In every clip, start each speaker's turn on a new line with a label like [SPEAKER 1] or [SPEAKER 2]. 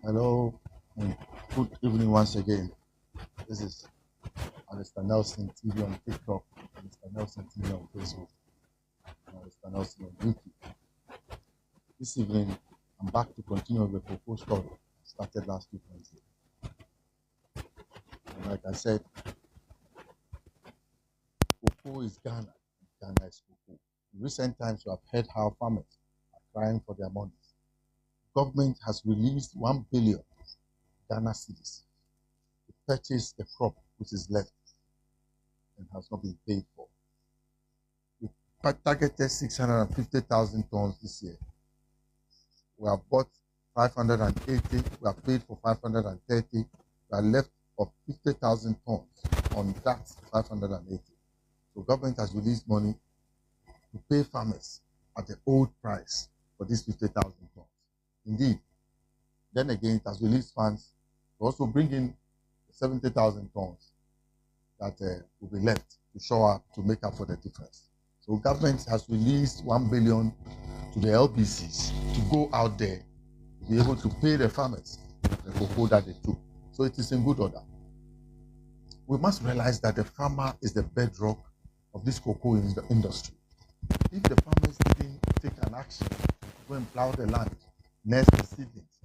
[SPEAKER 1] Hello, and good evening once again. This is Alistair Nelson TV on TikTok, Alistair Nelson TV on Facebook, and Alistair Nelson on YouTube. This evening, I'm back to continue the cocoa story started last week Wednesday. And like I said, cocoa is Ghana. Ghana is cocoa. In recent times, we have heard how farmers are crying for their monies. Government has released 1 billion Ghana cedis to purchase the crop which is left and has not been paid for. We targeted 650,000 tons this year. We have bought 580, we have paid for 530, we are left of 50,000 tons on that 580. So government has released money to pay farmers at the old price for these 50,000 tons. Indeed, then again, it has released funds to also bring in 70,000 tons that will be left to show up to make up for the difference. So government has released 1 billion to the LBCs to go out there to be able to pay the farmers the cocoa that they took. So it is in good order. We must realize that the farmer is the bedrock of this cocoa industry. If the farmers didn't take an action, go and plow the land, nest the seedlings,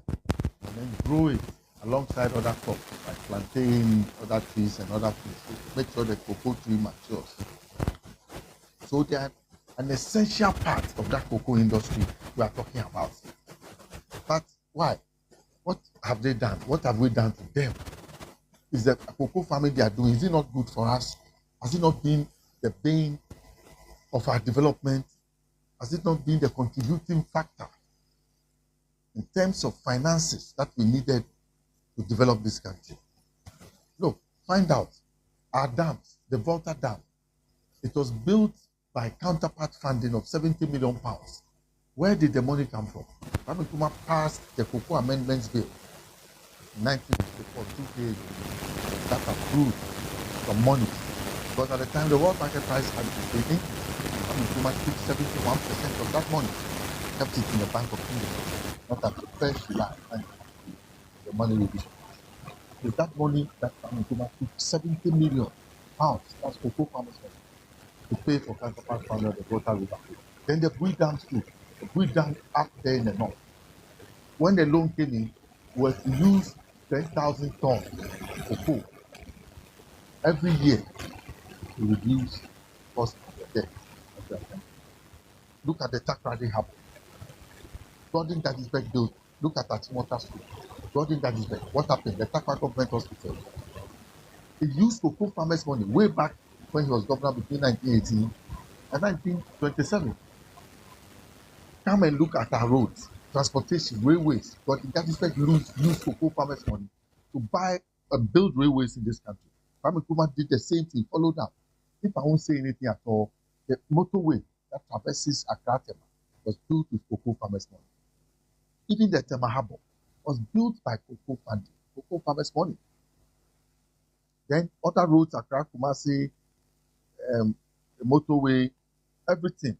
[SPEAKER 1] and then grow it alongside other crops like plantain, other trees, and other trees, to make sure the cocoa tree matures. So they are an essential part of that cocoa industry we are talking about. But why? What have they done? What have we done to them? Is the cocoa farming they are doing, is it not good for us? Has it not been the bane of our development? Has it not been the contributing factor in terms of finances that we needed to develop this country? Look, find out. Our dams, the Volta Dam, it was built by counterpart funding of 70 million pounds. Where did the money come from? Kwame Nkrumah passed the Cocoa Amendments Bill in 1954, 2 days that approved some money. Because at the time the world market price had been increased, Kwame Nkrumah took 71% of that money, kept it in the Bank of England, not at the first July, the money will be. Is that money that Kwame Nkrumah took 70 million pounds, that's cocoa farmers money, to pay for counterpart funding of the Volta River. Then the Bui Dams too. The Bui Dam up there in the north. When the loan came in, was to use 10,000 tons of cocoa every year to reduce the cost of the debt of their country. Look at the Takrady Harbour. Gordon Dadisbeck built. Look at Achimota Street. Gordon Dadisbeck. What happened? The Takwa Government Hospital. He used cocoa farmers' money way back when he was governor between 1918 and 1927. Come and look at our roads, transportation, railways. Gordon Dadisbeck used cocoa farmers' money to buy and build railways in this country. Kwame Nkrumah did the same thing, followed up. If I won't say anything at all, the motorway that traverses Accra Tema was built with cocoa farmers' money. Even the Tema Harbour was built by cocoa funding, cocoa farmers' money. Then other roads, Accra, Kumasi, the motorway, everything.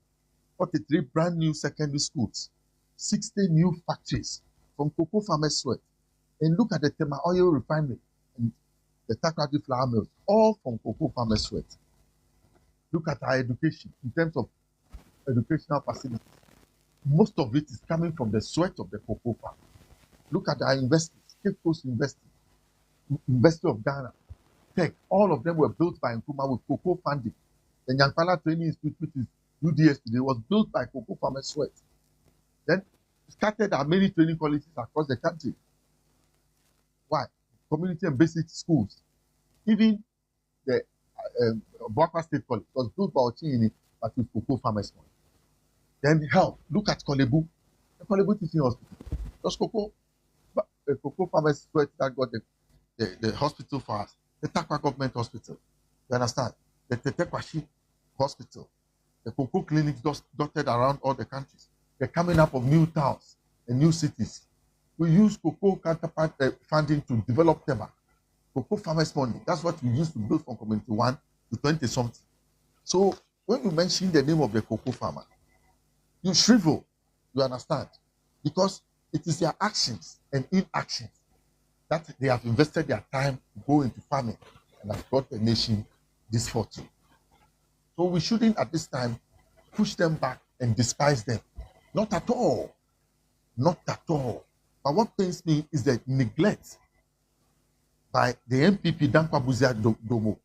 [SPEAKER 1] 43 brand new secondary schools, 60 new factories from cocoa farmers' sweat. And look at the Tema Oil Refinery and the Takrady Flour Mills, all from cocoa farmers' sweat. Look at our education in terms of educational facilities. Most of it is coming from the sweat of the cocoa farm. Look at our investments, Cape Coast University, University of Ghana, Tech, all of them were built by Nkrumah with cocoa funding. The Nyankpala Training Institute, which is UDS today, was built by cocoa farmers' sweat. Then started our many training colleges across the country. Why? Community and basic schools. Even the Boakwa State College was built by Ochinyini, but with cocoa farmers' money. Then health. Look at Kolebu. The Kolebu Teaching Hospital. Those cocoa farmers' sweat that got the hospital for us. The Takwa Government Hospital. You understand? The Tetekwashi Hospital. The cocoa clinics dotted around all the countries. The coming up of new towns and new cities. We use cocoa counterpart funding to develop Tema. Cocoa farmers' money. That's what we used to build from Community 1 to 20 something. So when you mention the name of the cocoa farmer, you shrivel. You understand? Because It is their actions and inactions that they have invested their time to go into farming and have brought the nation this fortune. So we shouldn't at this time push them back and despise them. Not at all. Not at all. But what pains me is the neglect by the MPP Dankwa Busia Domo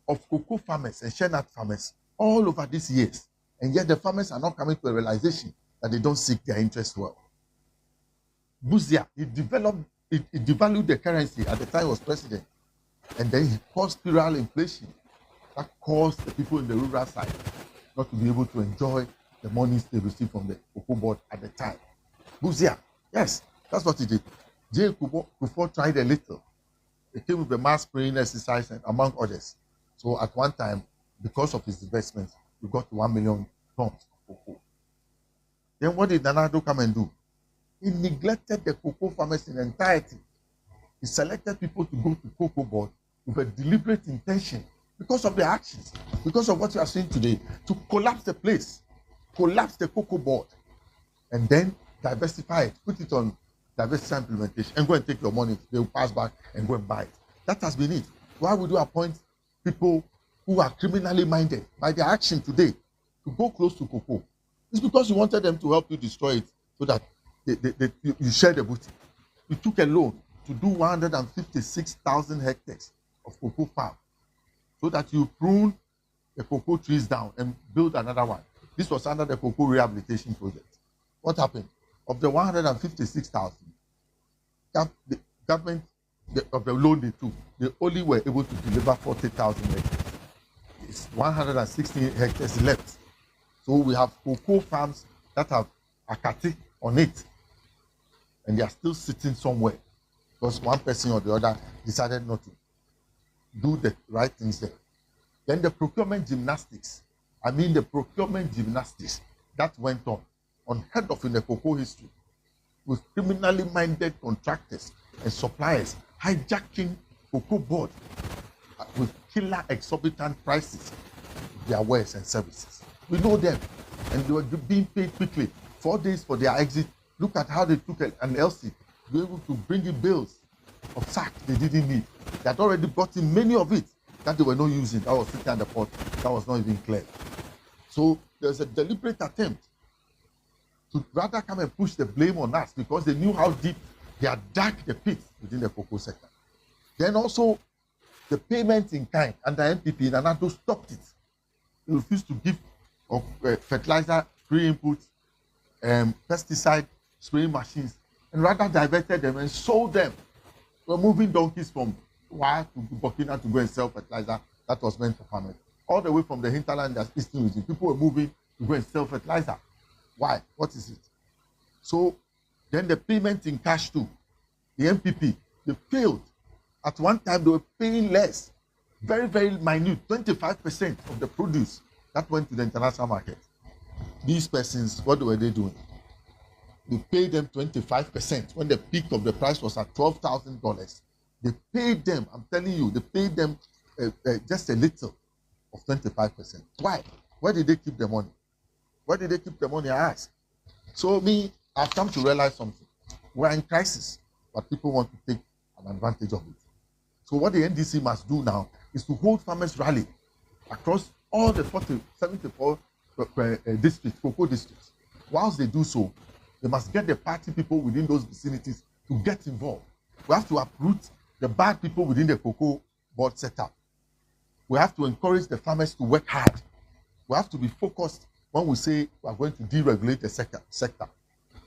[SPEAKER 1] of cocoa farmers and shea nut farmers all over these years. And yet the farmers are not coming to a realization that they don't seek their interest well. Busia, he devalued the currency at the time he was president. And then he caused spiral inflation that caused the people in the rural side not to be able to enjoy the monies they received from the cocoa board at the time. Busia, yes, that's what he did. J. Kufuor tried a little. He came with the mass spraying exercise and among others. So at one time, because of his investments, we got 1 million tons of cocoa. Then what did Nana Addo come and do? He neglected the cocoa farmers in entirety. He selected people to go to cocoa board with a deliberate intention because of their actions, because of what you are seeing today, to collapse the place, collapse the cocoa board, and then diversify it, put it on diversity implementation, and go and take your money. They will pass back and go and buy it. That has been it. Why would you appoint people who are criminally minded by their action today to go close to cocoa? It's because you wanted them to help you destroy it so that you share the booty. You took a loan to do 156,000 hectares of cocoa farm so that you prune the cocoa trees down and build another one. This was under the cocoa rehabilitation project. What happened? Of the 156,000, the government of the loan they took, they only were able to deliver 40,000 hectares. It's 116 hectares left. So we have cocoa farms that have Akati on it, and they are still sitting somewhere because one person or the other decided not to do the right things there. Then the procurement gymnastics that went on unheard of in the cocoa history, with criminally minded contractors and suppliers hijacking cocoa board with killer exorbitant prices of their wares and services. We know them, and they were being paid quickly. 4 days for their exit. Look at how they took an LC to be able to bring in bills of sack they didn't need. They had already brought in many of it that they were not using. That was sitting at the port. That was not even clear. So there's a deliberate attempt to rather come and push the blame on us because they knew how deep they had dug the pit within the cocoa sector. Then also the payment in kind under MPP, Nana Addo stopped it. They refused to give fertilizer, pre-input, pesticide spraying machines, and rather diverted them and sold them. We're moving donkeys from Wa to Burkina to go and sell fertilizer that was meant for farmers. All the way from the hinterland that's eastern region, people were moving to go and sell fertilizer. Why? What is it? So then the payment in cash too, the MPP, they failed. At one time they were paying less, very, very minute, 25% of the produce that went to the international market. These persons, what were they doing? They paid them 25% when the peak of the price was at $12,000. They paid them, I'm telling you, they paid them just a little of 25%. Why? Where did they keep the money? Where did they keep the money, I ask? So I've come to realize something. We're in crisis, but people want to take an advantage of it. So what the NDC must do now is to hold farmers rally across all the 74 districts, cocoa districts. Whilst they do so, they must get the party people within those vicinities to get involved. We have to uproot the bad people within the cocoa board setup. We have to encourage the farmers to work hard. We have to be focused when we say we are going to deregulate the sector.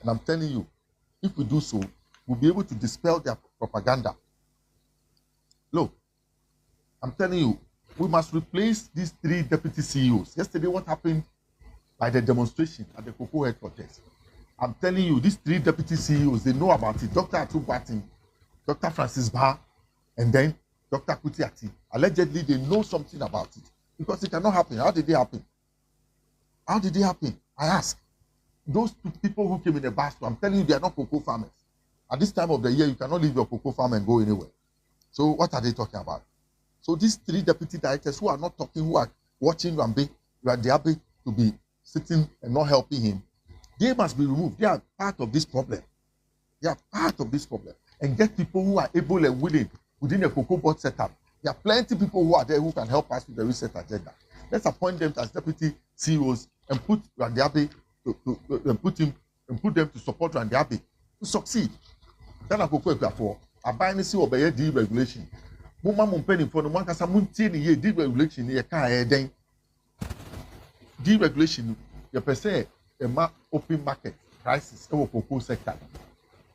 [SPEAKER 1] And I'm telling you, if we do so, we'll be able to dispel their propaganda. Look, I'm telling you, we must replace these 3 deputy CEOs. Yesterday, what happened by the demonstration at the cocoa headquarters? I'm telling you, these 3 deputy CEOs, they know about it. Dr. Atu Boateng, Dr. Francis Bah, and then Dr. Kuti Ati. Allegedly, they know something about it. Because it cannot happen. How did it happen? How did it happen? I ask. Those 2 people who came in the bus, I'm telling you, they are not cocoa farmers. At this time of the year, you cannot leave your cocoa farm and go anywhere. So what are they talking about? So these 3 deputy directors who are not talking, who are watching Rambe to be sitting and not helping him, they must be removed. They are part of this problem. They are part of this problem. And get people who are able and willing within the cocoa board setup. There are plenty of people who are there who can help us with the reset agenda. Let's appoint them as deputy CEOs and put Randy Abbey and put them to support Randy Abbey to succeed. Then I go for a buying see or deregulation. Mumma Mumpenny for the one casa muntini deregulation near Kaya deregulation, you per se a open market prices over cocoa sector.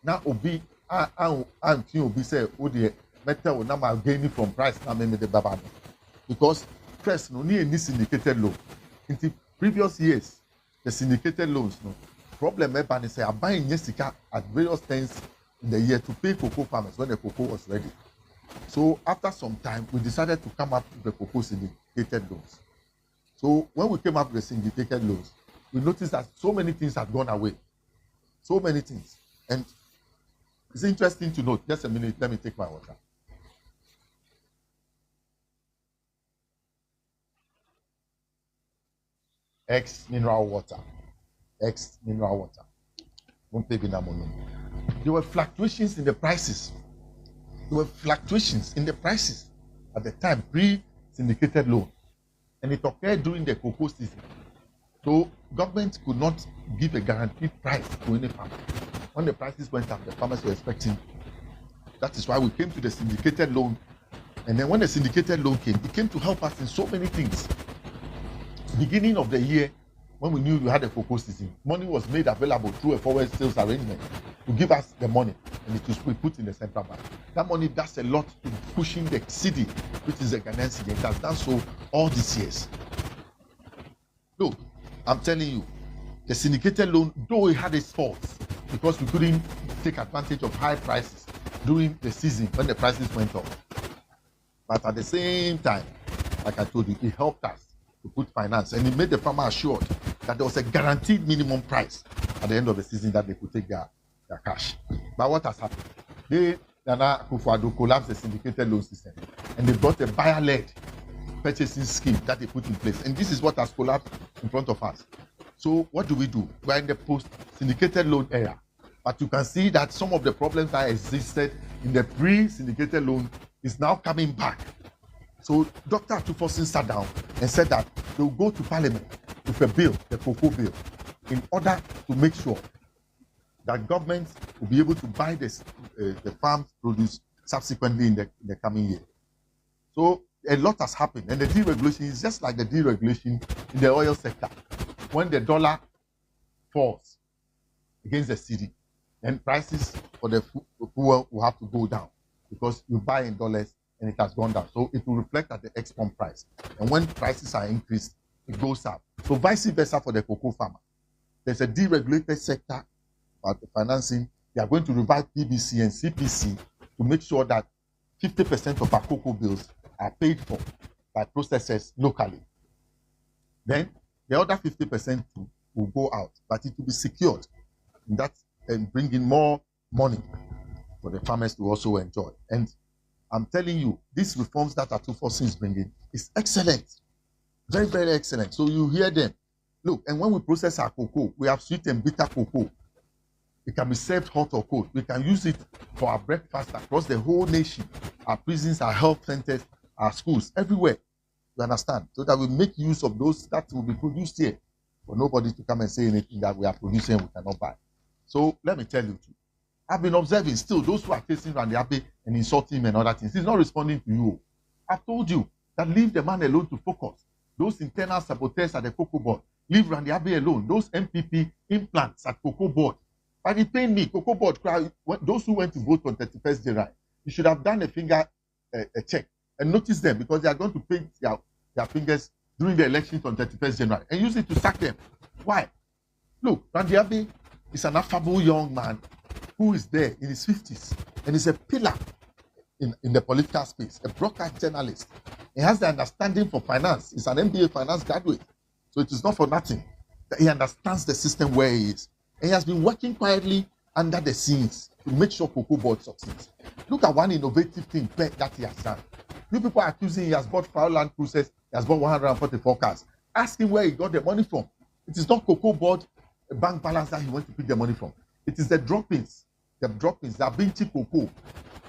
[SPEAKER 1] Now obi and you be say oh the metal will now gaining from price now maybe the baba because first no need any syndicated loan. In the previous years, the syndicated loans no problem ever say are buying Jessica at various times in the year to pay cocoa farmers when the cocoa was ready. So after some time, we decided to come up with the cocoa syndicated loans. So when we came up with the syndicated loans, we noticed that so many things had gone away. So many things. And it's interesting to note, just a minute, let me take my water. X mineral water. X mineral water. There were fluctuations in the prices. There were fluctuations in the prices at the time, pre-syndicated loan. And it occurred during the cocoa season. So government could not give a guaranteed price to any farmer. When the prices went up, the farmers were expecting. That is why we came to the syndicated loan. And then when the syndicated loan came, it came to help us in so many things. Beginning of the year, when we knew we had a cocoa season, money was made available through a forward sales arrangement to give us the money, and it was put in the central bank. That money does a lot in pushing the cedi, which is the Ghanaian cedi. It has done so all these years. Look, I'm telling you, the syndicated loan, though it had its faults, because we couldn't take advantage of high prices during the season when the prices went up. But at the same time, like I told you, it helped us to put finance, and it made the farmer assured that there was a guaranteed minimum price at the end of the season that they could take their cash. But what has happened? Nana Akufo-Addo collapsed the syndicated loan system, and they brought a buyer-led purchasing scheme that they put in place, and this is what has collapsed in front of us. So what do? We're in the post-syndicated loan era, but you can see that some of the problems that existed in the pre-syndicated loan is now coming back. So Dr. Atuforsin sat down and said that they will go to Parliament with a bill, the cocoa bill, in order to make sure that government will be able to buy the farm produce subsequently in the coming year. So a lot has happened, and the deregulation is just like the deregulation in the oil sector. When the dollar falls against the cedi, then prices for the fuel will have to go down because you buy in dollars and it has gone down. So it will reflect at the export price. And when prices are increased, it goes up. So vice versa for the cocoa farmer. There's a deregulated sector about the financing. They are going to revive PBC and CPC to make sure that 50% of our cocoa bills are paid for by processors locally. Then the other 50% will go out, but it will be secured. And that's bring in more money for the farmers to also enjoy. And I'm telling you, these reforms that Atuforsin is bringing is excellent. Very, very excellent. So you hear them. Look, and when we process our cocoa, we have sweet and bitter cocoa. It can be served hot or cold. We can use it for our breakfast across the whole nation. Our prisons, our health centers, our schools, everywhere. You understand? So that we make use of those that will be produced here for nobody to come and say anything that we are producing we cannot buy. So let me tell you too. I've been observing still those who are chasing Randy Abbey and insulting him and other things. He's not responding to you. I've told you that leave the man alone to focus. Those internal saboteurs at the cocoa board, leave Randy Abbey alone. Those MPP implants at cocoa board. But it pained me, cocoa board, those who went to vote on 31st July, you should have done a check and notice them because they are going to paint their fingers during the elections on 31st January and use it to sack them. Why? Look, Randy Abbey is an affable young man who is there in his 50s and is a pillar in the political space, a broadcast journalist. He has the understanding for finance. He's an MBA finance graduate. So it is not for nothing that he understands the system where he is. And he has been working quietly under the scenes to make sure cocoa board succeeds. Look at one innovative thing that he has done. You people are accusing he has bought foul land cruisers, he has bought 144 cars. Ask him where he got the money from. It is not cocoa board bank balance that he went to pick the money from. It is the droppings the droppings, the Abinchi cocoa,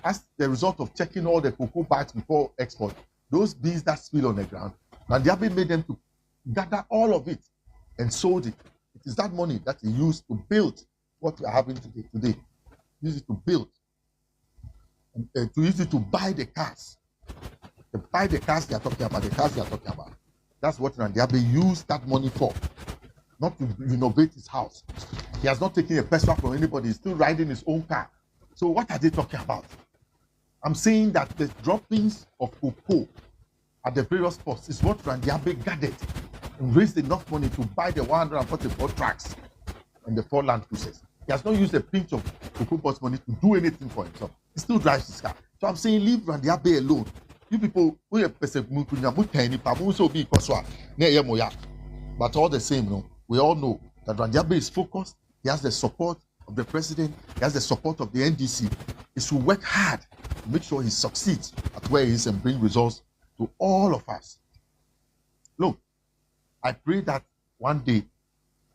[SPEAKER 1] as the result of checking all the cocoa bags before export, those beans that spill on the ground, Randiabe made them to gather all of it and sold it. It is that money that he used to build what we are having today. Use it to build, to use it to buy the cars. To buy the cars they are talking about, That's what Randiabe used that money for, not to renovate his house. He has not taken a peso from anybody. He's still riding his own car. So what are they talking about? I'm saying that the droppings of cocoa at the various ports is what Randiabe gathered and raised enough money to buy the 144 trucks and the 4 Land Cruisers. He has not used a pinch of cocoa boss money to do anything for himself. He still drives his car. So I'm saying leave Randiabe alone. You people, but all the same, no, we all know that Randiabe is focused. He has the support of the president. He has the support of the NDC. He should work hard to make sure he succeeds at where he is and bring results to all of us. Look, I pray that one day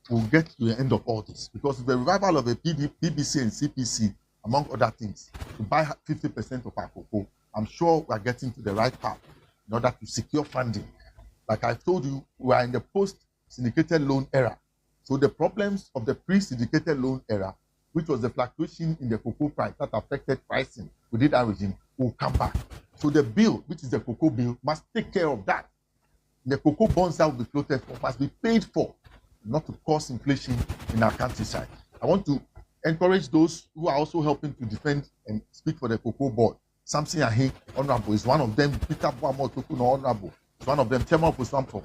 [SPEAKER 1] we'll get to the end of all this, because the revival of a PBC and CPC, among other things, to buy 50% of our cocoa, I'm sure we're getting to the right path in order to secure funding. Like I told you, we are in the post-syndicated loan era. So the problems of the pre-syndicated loan era, which was the fluctuation in the cocoa price that affected pricing within that regime, will come back. So the bill, which is the cocoa bill, must take care of that. The cocoa bonds that will be floated for must be paid for, not to cause inflation in our countryside. I want to encourage those who are also helping to defend and speak for the cocoa board. Samson Ahe, Honorable, is one of them. Peter Boamo Tokuno, Honorable, is one of them. Tema Opusampo,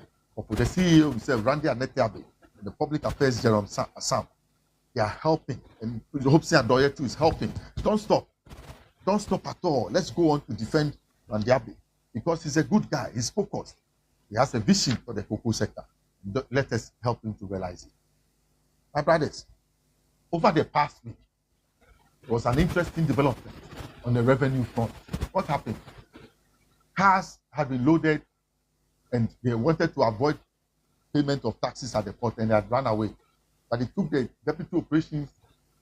[SPEAKER 1] the CEO himself, Randy Anetiabe, the Public Affairs Jerome Assam. They are helping, and Hopsi Adoye too is helping. Don't stop. Don't stop at all. Let's go on to defend Randiabe, because he's a good guy. He's focused. He has a vision for the cocoa sector. Let us help him to realize it. My brothers, over the past week, there was an interesting development on the revenue front. What happened? Cars had been loaded and they wanted to avoid payment of taxes at the port, and they had run away. But it took the deputy operations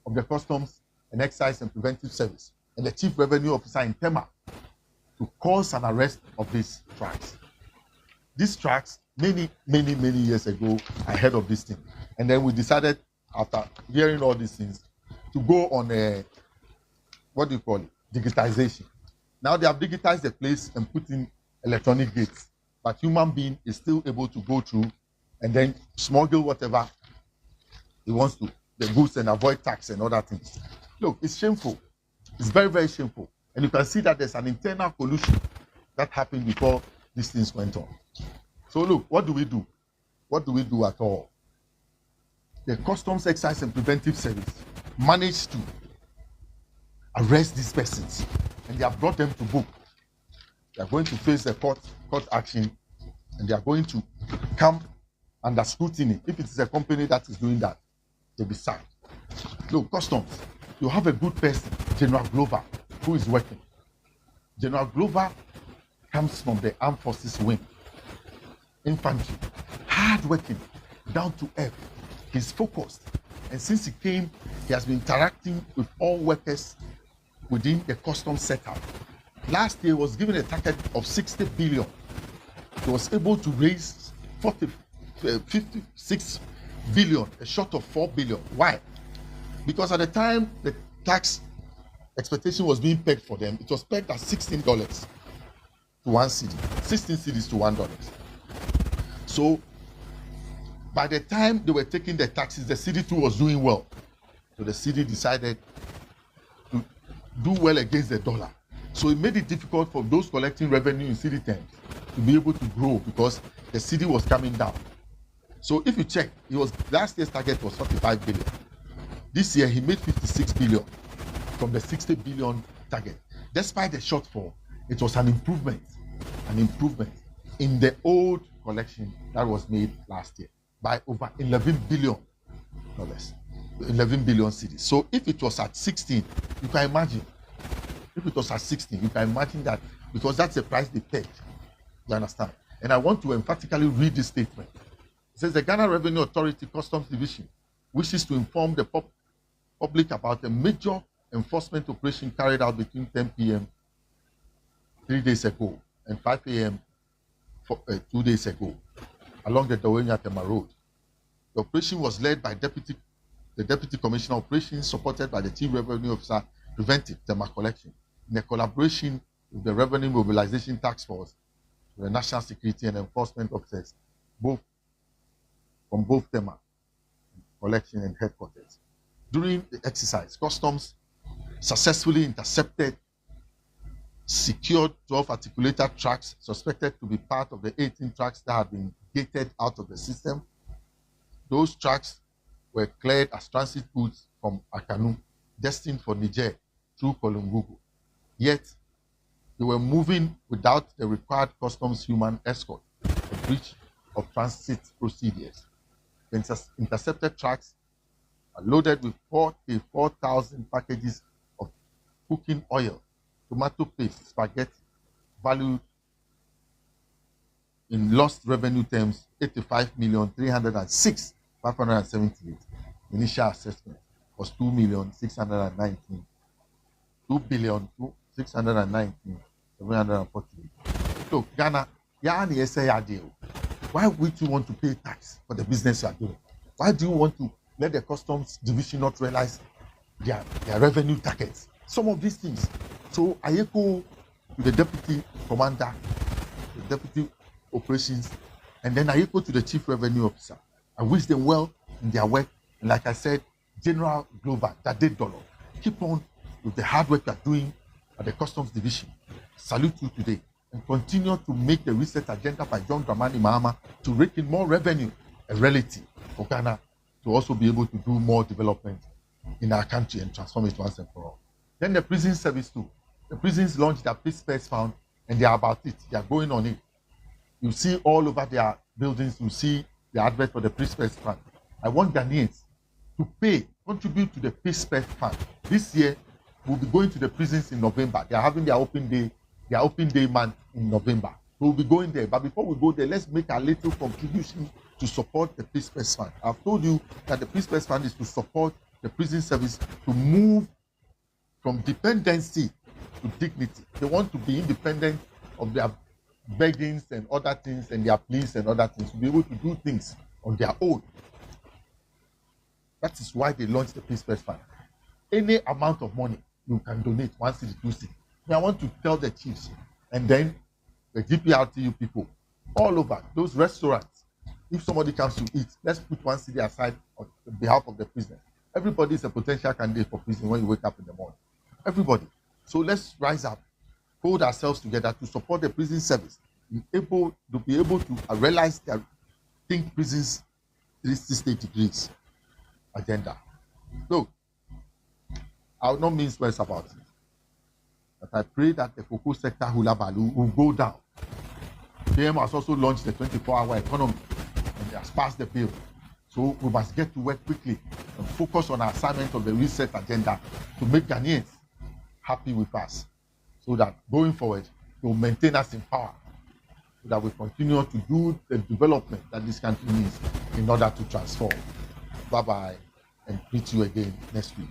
[SPEAKER 1] of the Customs and Excise and Preventive Service and the Chief Revenue Officer in Tema to cause an arrest of these trucks. These trucks, many years ago, I heard of this thing. And then we decided, after hearing all these things, to go on a, digitization. Now they have digitized the place and put in electronic gates. But human being is still able to go through and then smuggle whatever he wants to, the goods, and avoid tax and other things. Look, it's shameful. It's very shameful. And you can see that there's an internal collusion that happened before these things went on. So look, what do we do? What do we do at all? The Customs, Excise and Preventive Service managed to arrest these persons, and they have brought them to book. They are going to face the court action, and they are going to come under scrutiny. If it is a company that is doing that, they'll be sacked. Look, Customs, you have a good person, General Glover, who is working. General Glover comes from the Armed Forces wing, infantry, hard working, down to earth. He's focused, and since he came, he has been interacting with all workers within the customs setup. Last year, he was given a target of 60 billion. He was able to raise 56 billion, a short of 4 billion. Why? Because at the time the tax expectation was being pegged for them, it was pegged at $16 to 1 cedi, 16 cedis to $1. So by the time they were taking the taxes, the cedi too was doing well. So the cedi decided to do well against the dollar. So it made it difficult for those collecting revenue in cedi terms to be able to grow, because the cedi was coming down. So if you check, last year's target was 45 billion. This year he made 56 billion from the 60 billion target. Despite the shortfall, it was an improvement in the old collection that was made last year by over $11 billion. 11 billion cedis. So if it was at 16, you can imagine. If it was at 16, you can imagine that, because that's the price they paid. You understand? And I want to emphatically read this statement. It says the Ghana Revenue Authority Customs Division wishes to inform the public about a major enforcement operation carried out between 10 p.m. 3 days ago and 5 a.m. 2 days ago along the Dawenya-Tema Road. The operation was led by the Deputy Commissioner of Operations, supported by the Chief Revenue Officer, Preventive Tema Collection, in a collaboration with the Revenue Mobilization Task Force, the National Security and Enforcement Officers, from both Tema Collection and Headquarters. During the exercise, Customs successfully intercepted secured 12 articulated trucks suspected to be part of the 18 trucks that had been gated out of the system. Those trucks were cleared as transit goods from Akanu, destined for Niger through Kolungugu. Yet, they were moving without the required customs human escort, a breach of transit procedures. The intercepted trucks are loaded with 44,000 packages of cooking oil, tomato paste, spaghetti, valued in lost revenue terms 85,306,578. Initial assessment was 2,619,748. So Ghana, why would you want to pay tax for the business you are doing? Why do you want to let the customs division not realize their revenue targets? Some of these things. So I echo to the deputy commander, the deputy operations, and then I echo to the chief revenue officer. I wish them well in their work. And like I said, General Glover, Dade Dollar, keep on with the hard work you are doing at the customs division. Salute you today. And continue to make the research agenda by John Dramani Mahama to rake in more revenue, a reality for Ghana to also be able to do more development in our country and transform it once and for all. Then the prison service too. The prisons launched their Peace Space Fund and they are about it. They are going on it. You see all over their buildings, you see the advert for the Peace Space Fund. I want Ghanaians to contribute to the Peace Space Fund. This year, we'll be going to the prisons in November. They are having their open day month in November. We'll be going there. But before we go there, let's make a little contribution to support the Peace Space Fund. I've told you that the Peace Space Fund is to support the prison service to move from dependency to dignity. They want to be independent of their beggings and other things and their pleas and other things, to be able to do things on their own. That is why they launched the Peace Space Fund. Any amount of money you can donate, 1 cedi, 2 cedi. I want to tell the chiefs and then the GPRTU people all over those restaurants. If somebody comes to eat, let's put 1 cedi aside on behalf of the prisoners. Everybody is a potential candidate for prison when you wake up in the morning. Everybody. So let's rise up, hold ourselves together to support the prison service, be able to realize their Think Prisons 360 degrees agenda. So, I will not mince words about it. But I pray that the cocoa sector hula baloo will go down. PM has also launched the 24-hour economy and they has passed the bill. So we must get to work quickly and focus on our assignment of the research agenda to make Ghanaians happy with us, so that going forward, they will maintain us in power, so that we continue to do the development that this country needs in order to transform. Bye-bye, and meet you again next week.